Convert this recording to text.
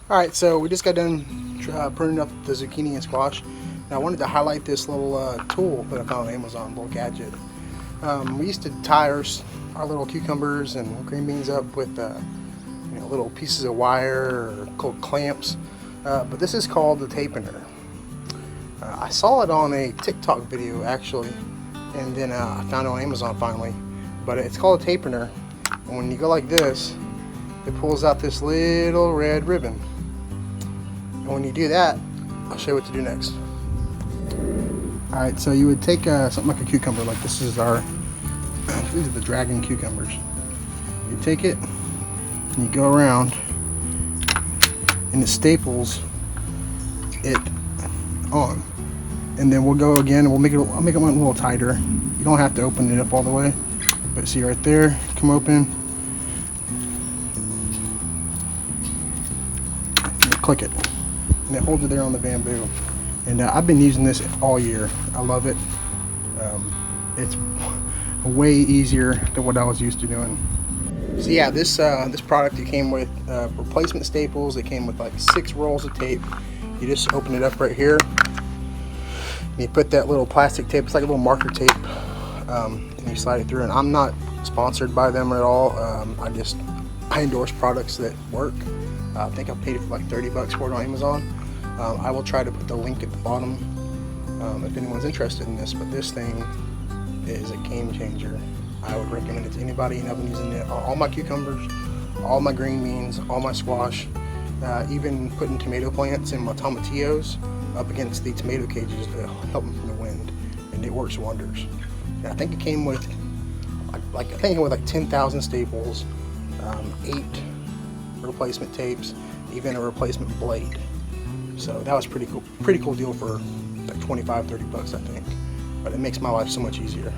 Alright, so we just got done pruning up the zucchini and squash. And I wanted to highlight this little tool that I found on Amazon, little gadget. We used to tie our little cucumbers and green beans up with little pieces of wire or called clamps, but this is called the Tapener. I saw it on a TikTok video actually, and then I found it on Amazon finally. But it's called a Tapener, and when you go like this, it pulls out this little red ribbon. And when you do that, I'll show you what to do next. Alright, so you would take something like a cucumber, like this is these are the dragon cucumbers. You take it, and you go around, and it staples it on. And then we'll go again, and I'll make it one a little tighter. You don't have to open it up all the way, but see right there, come open, and you click it. And it holds it there on the bamboo. And I've been using this all year. I love it. It's way easier than what I was used to doing. So yeah, this product, it came with replacement staples. It came with like 6 rolls of tape. You just open it up right here. And you put that little plastic tape. It's like a little marker tape. And you slide it through. And I'm not sponsored by them at all. I endorse products that work. I think I paid it for like 30 bucks for it on Amazon. I will try to put the link at the bottom if anyone's interested in this, but this thing is a game changer. I would recommend it to anybody, and I've been using it on all my cucumbers, all my green beans, all my squash, even putting tomato plants in my tomatillos up against the tomato cages to help them from the wind, and it works wonders. And I think it came with like 10,000 staples, 8 replacement tapes, even a replacement blade. So that was pretty cool deal for like 25-30 bucks, I think. But it makes my life so much easier.